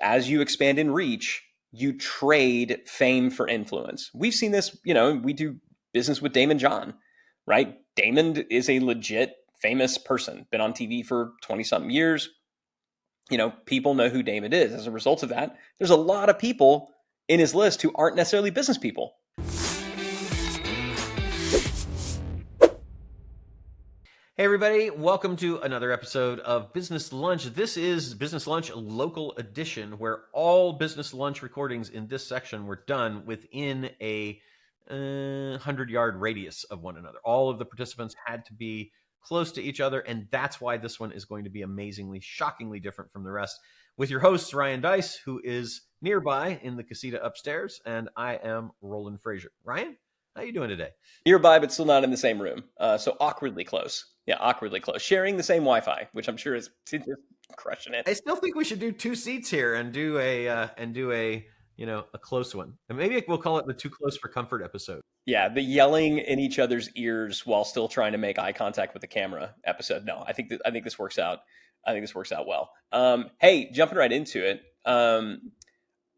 as you expand in reach, you trade fame for influence. We've seen this, we do business with Damon John, right? Damon is a legit famous person, been on TV for 20 something years. People know who Damon is. As a result of that, there's a lot of people in his list who aren't necessarily business people. Hey everybody, welcome to another episode of Business Lunch. This is Business Lunch Local Edition, where all Business Lunch recordings in this section were done within a 100-yard radius of one another. All of the participants had to be close to each other, and that's why this one is going to be amazingly, shockingly different from the rest. With your host, Ryan Deiss, who is nearby in the casita upstairs, and I am Roland Frazier. Ryan, how you doing today? Nearby, but still not in the same room. So awkwardly close. Yeah, awkwardly close. Sharing the same Wi-Fi, which I'm sure is just crushing it. I still think we should do two seats here and do a close one. And maybe we'll call it the Too Close for Comfort episode. Yeah, the yelling in each other's ears while still trying to make eye contact with the camera episode. No, I think this works out. I think this works out well. Hey, jumping right into it.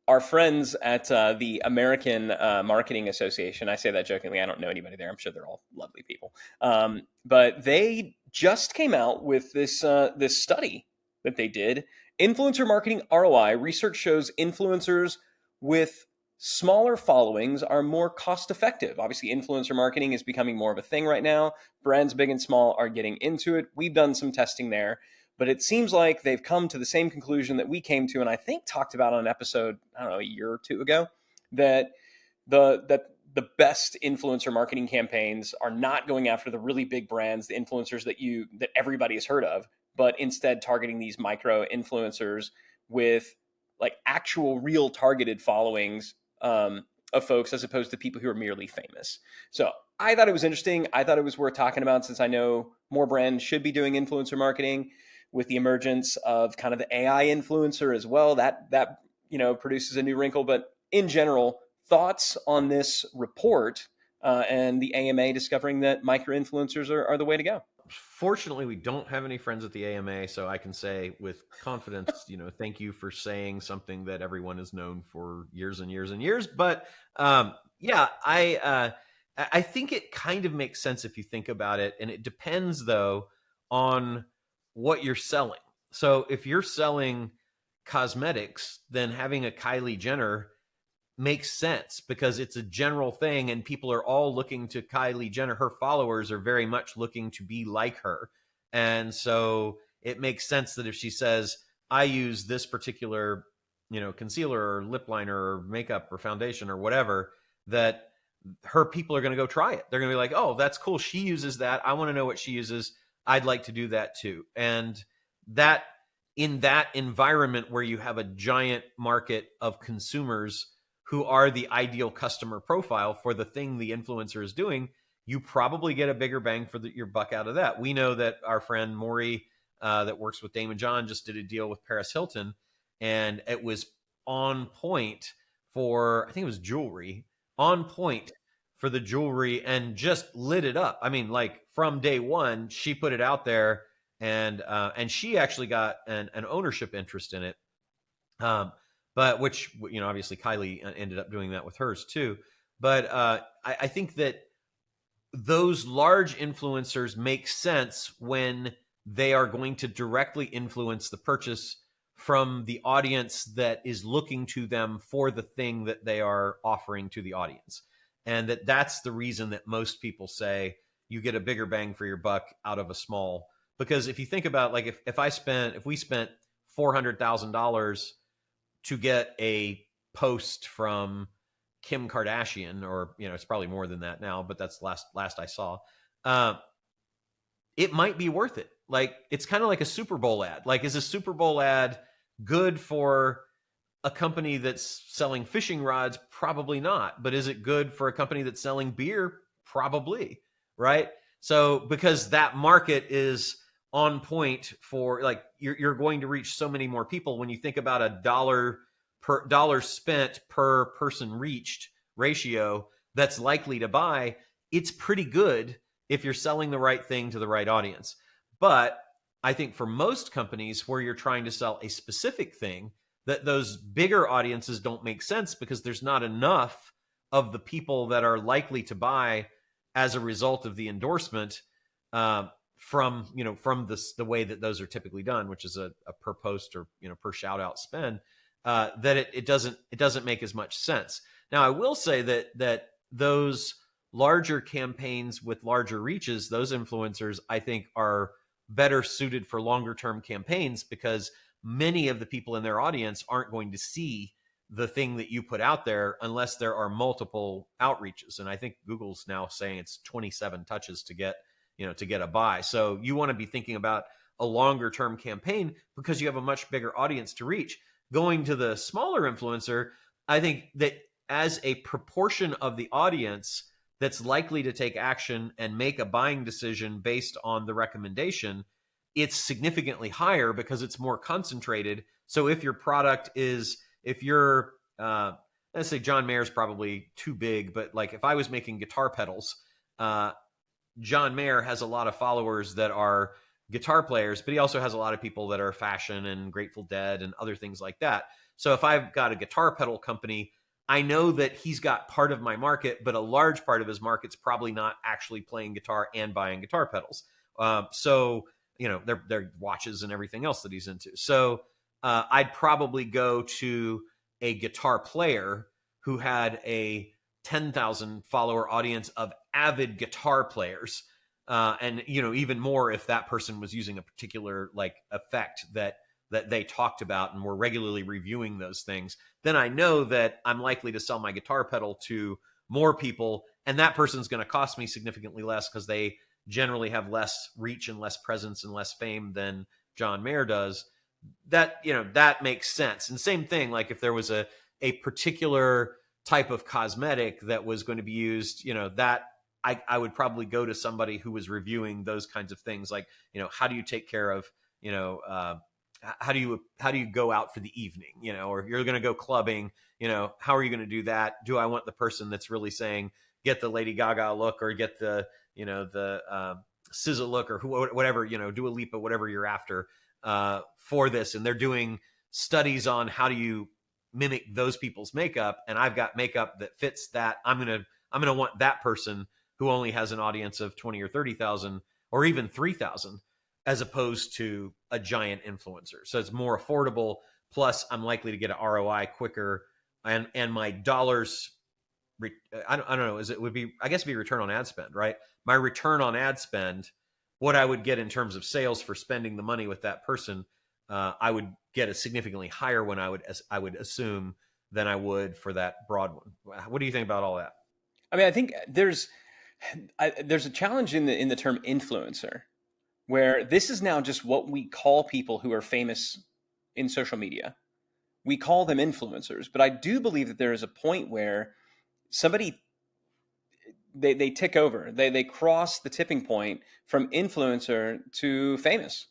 Our friends at the American Marketing Association, I say that jokingly, I don't know anybody there. I'm sure they're all lovely people. But they just came out with this study that they did. Influencer marketing ROI. Research shows influencers with smaller followings are more cost effective. Obviously, influencer marketing is becoming more of a thing right now. Brands big and small are getting into it. We've done some testing there. But it seems like they've come to the same conclusion that we came to, and I think talked about on an episode, I don't know, a year or two ago, that the best influencer marketing campaigns are not going after the really big brands, the influencers that everybody has heard of, but instead targeting these micro influencers with like actual real targeted followings of folks, as opposed to people who are merely famous. So I thought it was interesting. I thought it was worth talking about, since I know more brands should be doing influencer marketing. With the emergence of kind of the AI influencer as well, that produces a new wrinkle. But in general, thoughts on this report and the AMA discovering that micro influencers are the way to go. Fortunately, we don't have any friends at the AMA, so I can say with confidence, thank you for saying something that everyone has known for years and years and years. But I think it kind of makes sense if you think about it, and it depends though on what you're selling. So if you're selling cosmetics, then having a Kylie Jenner makes sense because it's a general thing and people are all looking to Kylie Jenner. Her followers are very much looking to be like her. And so it makes sense that if she says, I use this particular, concealer or lip liner or makeup or foundation or whatever, that her people are going to go try it. They're going to be like, oh, that's cool. She uses that. I want to know what she uses. I'd like to do that too. And that in that environment where you have a giant market of consumers who are the ideal customer profile for the thing the influencer is doing, you probably get a bigger bang for your buck out of that. We know that our friend Maury that works with Damon John just did a deal with Paris Hilton, and it was on point for, I think it was jewelry, on point for the jewelry, and just lit it up. I mean, like from day one, she put it out there, and she actually got an ownership interest in it. But which, obviously Kylie ended up doing that with hers too. But I think that those large influencers make sense when they are going to directly influence the purchase from the audience that is looking to them for the thing that they are offering to the audience. And that's the reason that most people say you get a bigger bang for your buck out of a small. Because if you think about, like, if we spent $400,000 to get a post from Kim Kardashian, or it's probably more than that now, but that's last I saw, it might be worth it. Like, it's kind of like a Super Bowl ad. Like, is a Super Bowl ad good for a company that's selling fishing rods? Probably not. But is it good for a company that's selling beer? Probably, right? So because that market is on point for, like, you're going to reach so many more people. When you think about a dollar spent per person reached ratio that's likely to buy, it's pretty good if you're selling the right thing to the right audience. But I think for most companies where you're trying to sell a specific thing that those bigger audiences don't make sense because there's not enough of the people that are likely to buy as a result of the endorsement from the way that those are typically done, which is a per post or per shout out spend. That it doesn't make as much sense. Now, I will say that those larger campaigns with larger reaches, those influencers, I think, are better suited for longer term campaigns because many of the people in their audience aren't going to see the thing that you put out there unless there are multiple outreaches. And I think Google's now saying it's 27 touches to get a buy. So you want to be thinking about a longer term campaign because you have a much bigger audience to reach. Going to the smaller influencer, I think that as a proportion of the audience that's likely to take action and make a buying decision based on the recommendation, it's significantly higher because it's more concentrated. So if your product is, if you're, let's say John Mayer's probably too big, but like if I was making guitar pedals, John Mayer has a lot of followers that are guitar players, but he also has a lot of people that are fashion and Grateful Dead and other things like that. So if I've got a guitar pedal company, I know that he's got part of my market, but a large part of his market's probably not actually playing guitar and buying guitar pedals. So their watches and everything else that he's into. So I'd probably go to a guitar player who had a 10,000 follower audience of avid guitar players. And even more if that person was using a particular like effect that they talked about and were regularly reviewing those things, then I know that I'm likely to sell my guitar pedal to more people, and that person's going to cost me significantly less because they generally have less reach and less presence and less fame than John Mayer does. That makes sense. And same thing, like if there was a particular type of cosmetic that was going to be used, that I would probably go to somebody who was reviewing those kinds of things. Like, how do you take care of, how do you go out for the evening, or if you're going to go clubbing, how are you going to do that? Do I want the person that's really saying, get the Lady Gaga look or get the, the SZA look or whatever, Dua Lipa, whatever you're after for this. And they're doing studies on how do you mimic those people's makeup. And I've got makeup that fits that. I'm going to want that person who only has an audience of 20 or 30,000 or even 3,000 as opposed to a giant influencer. So it's more affordable. Plus I'm likely to get an ROI quicker and my dollars, I don't know, I guess it'd be return on ad spend, right? My return on ad spend, what I would get in terms of sales for spending the money with that person, I would get a significantly higher one, I would assume, than I would for that broad one. What do you think about all that? I mean, I think there's a challenge in the term influencer, where this is now just what we call people who are famous in social media. We call them influencers, but I do believe that there is a point where somebody they tick over, they cross the tipping point from influencer to famous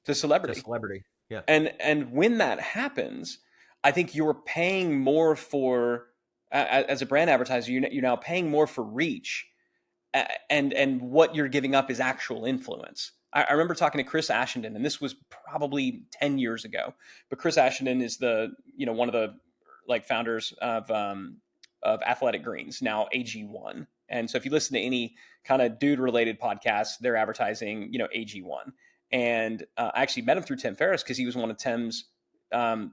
to celebrity. Yeah. And when that happens, I think you're paying more for, as a brand advertiser, you're now paying more for reach, and what you're giving up is actual influence. I remember talking to Chris Ashenden, and this was probably 10 years ago. But Chris Ashenden is one of the founders of Athletic Greens, now AG1. And so if you listen to any kind of dude related podcasts, they're advertising, AG1. And I actually met him through Tim Ferriss because he was one of Tim's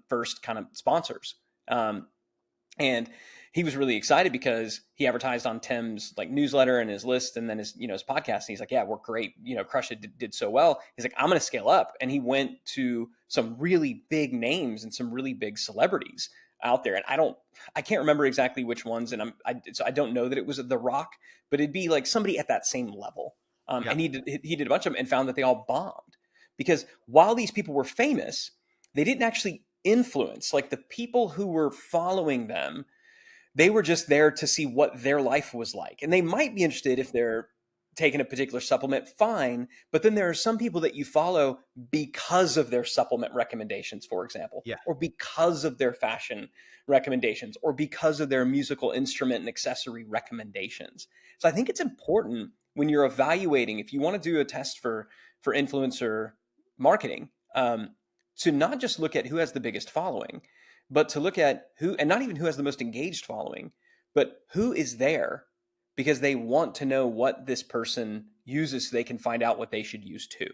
first kind of sponsors. And he was really excited because he advertised on Tim's newsletter and his list and then his podcast. And he's like, yeah, we're great. Crush It did so well. He's like, I'm going to scale up. And he went to some really big names and some really big celebrities out there. And I can't remember exactly which ones. And so I don't know that it was The Rock, but it'd be like somebody at that same level. And he did a bunch of them and found that they all bombed because while these people were famous, they didn't actually influence. Like the people who were following them, they were just there to see what their life was like. And they might be interested if they're taking a particular supplement, fine. But then there are some people that you follow because of their supplement recommendations, for example, or because of their fashion recommendations, or because of their musical instrument and accessory recommendations. So I think it's important when you're evaluating, if you want to do a test for influencer marketing, to not just look at who has the biggest following, but to look at who, and not even who has the most engaged following, but who is there because they want to know what this person uses so they can find out what they should use too.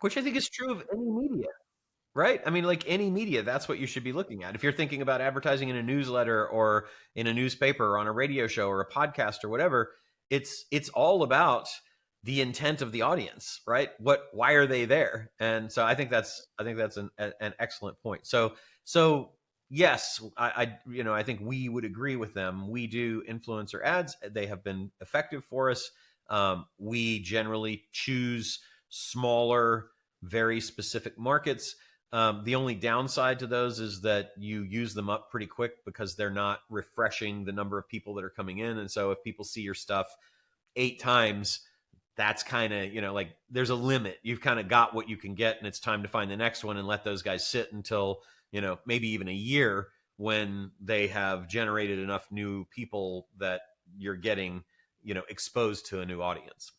Which I think is true of any media, right? I mean, like any media, that's what you should be looking at. If you're thinking about advertising in a newsletter or in a newspaper or on a radio show or a podcast or whatever, it's all about the intent of the audience, right? Why are they there? And so I think that's an excellent point. So yes, I think we would agree with them. We do influencer ads. They have been effective for us. We generally choose smaller, very specific markets. The only downside to those is that you use them up pretty quick because they're not refreshing the number of people that are coming in. And so if people see your stuff 8 times, that's kind of, like there's a limit. You've kind of got what you can get, and it's time to find the next one and let those guys sit until, maybe even a year when they have generated enough new people that you're getting, exposed to a new audience.